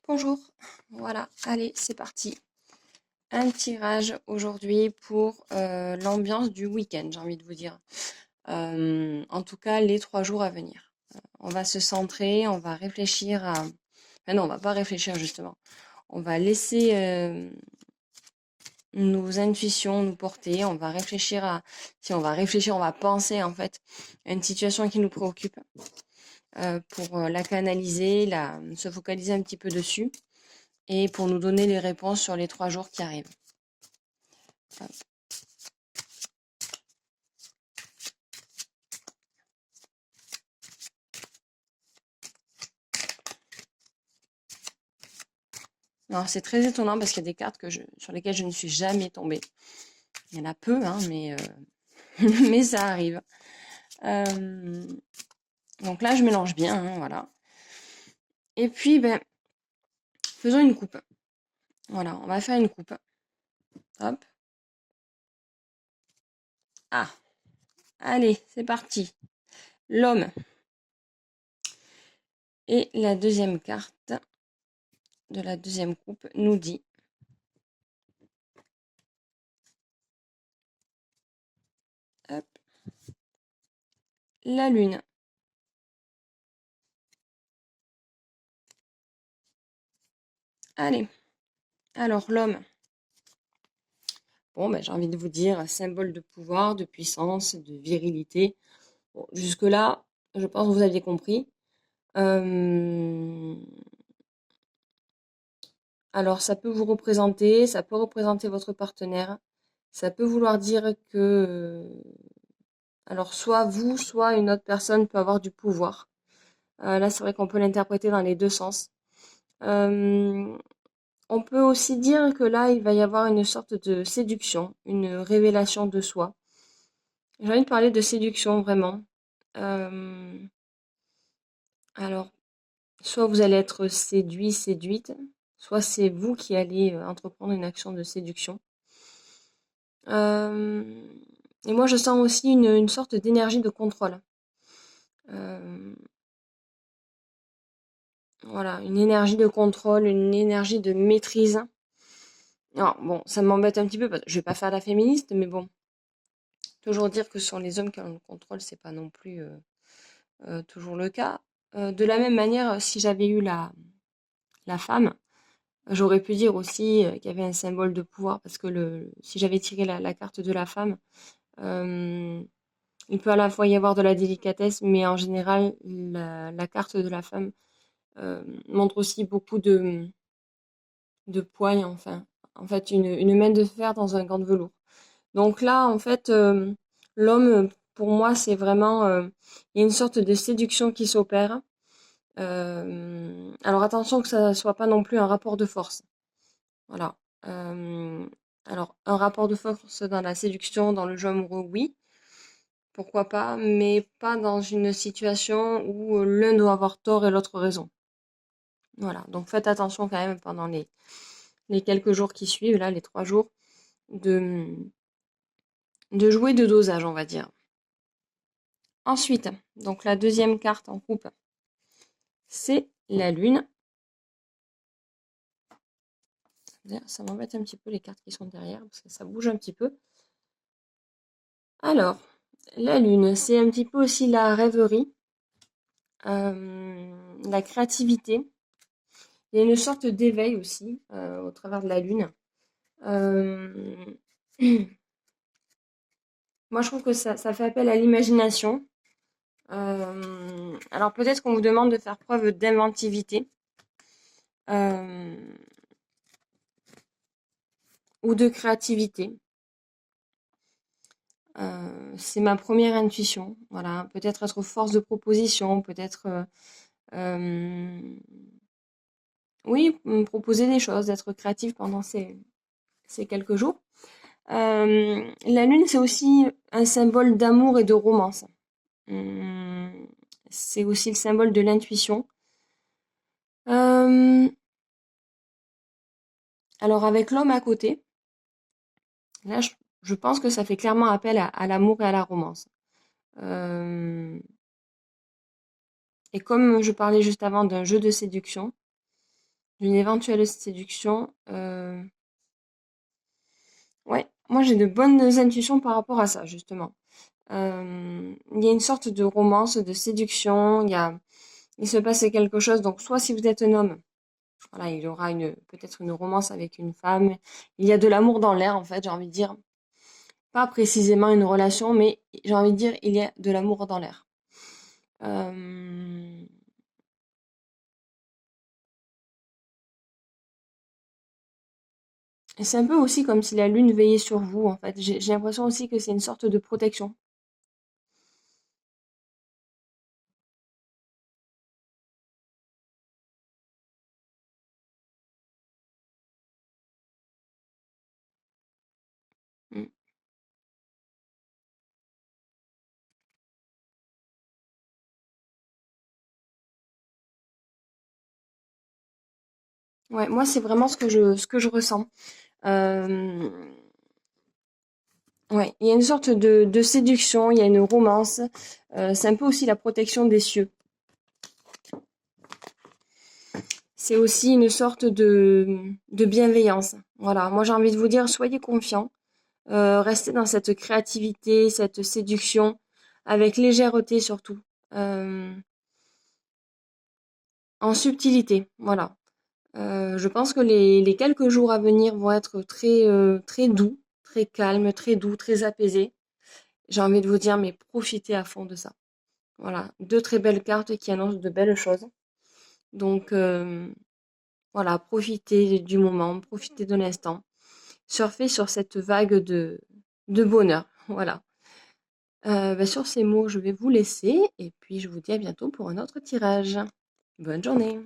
Bonjour, voilà, allez, c'est parti. Un tirage aujourd'hui pour l'ambiance du week-end, j'ai envie de vous dire. En tout cas, les 3 jours à venir. On va se centrer, on va réfléchir à... Enfin non, on va pas réfléchir justement. On va laisser nos intuitions nous porter, on va réfléchir à... Si on va réfléchir, on va penser en fait à une situation qui nous préoccupe pour la canaliser, se focaliser un petit peu dessus et pour nous donner les réponses sur les 3 jours qui arrivent. Hop. Alors, c'est très étonnant parce qu'il y a des cartes sur lesquelles je ne suis jamais tombée. Il y en a peu, hein, mais, mais ça arrive. Donc là, je mélange bien, hein, voilà. Et puis, ben, faisons une coupe. Voilà, on va faire une coupe. Hop. Ah, allez, c'est parti. L'homme. Et la deuxième carte de la deuxième coupe nous dit hop, la lune. Allez, alors l'homme. Bon, ben, j'ai envie de vous dire, symbole de pouvoir, de puissance, de virilité. Bon, jusque-là, je pense que vous aviez compris. Alors, ça peut vous représenter, ça peut représenter votre partenaire. Ça peut vouloir dire que, alors, soit vous, soit une autre personne peut avoir du pouvoir. Là, c'est vrai qu'on peut l'interpréter dans les deux sens. Euh, on peut aussi dire que là, il va y avoir une sorte de séduction, une révélation de soi. J'ai envie de parler de séduction, vraiment. Euh, alors, soit vous allez être séduit, séduite, soit c'est vous qui allez entreprendre une action de séduction. Et moi, je sens aussi une sorte d'énergie de contrôle. Euh, voilà, une énergie de contrôle, une énergie de maîtrise. Alors, bon, ça m'embête un petit peu parce que je vais pas faire la féministe, mais bon, toujours dire que ce sont les hommes qui ont le contrôle, c'est pas non plus toujours le cas. De la même manière, si j'avais eu la femme, j'aurais pu dire aussi qu'il y avait un symbole de pouvoir parce que si j'avais tiré la carte de la femme, euh, il peut à la fois y avoir de la délicatesse, mais en général, la carte de la femme montre aussi beaucoup de poigne, enfin. En fait, une main de fer dans un gant de velours. Donc là, en fait, l'homme, pour moi, c'est vraiment... il y a une sorte de séduction qui s'opère. Alors attention que ça ne soit pas non plus un rapport de force. Voilà. Euh, alors, un rapport de force dans la séduction, dans le jeu amoureux, oui. Pourquoi pas, mais pas dans une situation où l'un doit avoir tort et l'autre raison. Voilà, donc faites attention quand même pendant les quelques jours qui suivent, là, les 3 jours, de, de jouer de dosage, on va dire. Ensuite, donc la deuxième carte en coupe, c'est la lune. Ça m'embête un petit peu les cartes qui sont derrière, parce que ça bouge un petit peu. Alors, la lune, c'est un petit peu aussi la rêverie, la créativité. Il y a une sorte d'éveil aussi au travers de la lune. Euh, Moi, je trouve que ça fait appel à l'imagination. Alors peut-être qu'on vous demande de faire preuve d'inventivité euh, ou de créativité. C'est ma première intuition. Voilà, peut-être être force de proposition, peut-être oui, proposer des choses, d'être créatif pendant ces quelques jours. La lune, c'est aussi un symbole d'amour et de romance. Hum, c'est aussi le symbole de l'intuition. Alors avec l'homme à côté, là je pense que ça fait clairement appel à l'amour et à la romance. Euh, et comme je parlais juste avant d'un jeu de séduction, d'une éventuelle séduction. Ouais, moi j'ai de bonnes intuitions par rapport à ça, justement. Il y a une sorte de romance, de séduction, il se passe quelque chose. Donc, soit si vous êtes un homme, voilà, il y aura peut-être une romance avec une femme. Il y a de l'amour dans l'air, en fait, j'ai envie de dire. Pas précisément une relation, mais j'ai envie de dire, il y a de l'amour dans l'air. Euh, Et c'est un peu aussi comme si la lune veillait sur vous, en fait. J'ai l'impression aussi que c'est une sorte de protection. Mm. Ouais, moi, c'est vraiment ce que je ressens. Euh, ouais, il y a une sorte de séduction, il y a une romance. C'est un peu aussi la protection des cieux. C'est aussi une sorte de bienveillance. Voilà, moi j'ai envie de vous dire, soyez confiants. Restez dans cette créativité, cette séduction, avec légèreté surtout. Euh, En subtilité, voilà. Je pense que les quelques jours à venir vont être très doux, très calmes, très doux, très apaisés. J'ai envie de vous dire, mais profitez à fond de ça. Voilà, deux très belles cartes qui annoncent de belles choses. Donc voilà, profitez du moment, profitez de l'instant. Surfez sur cette vague de bonheur. Voilà. Sur ces mots, je vais vous laisser et puis je vous dis à bientôt pour un autre tirage. Bonne journée.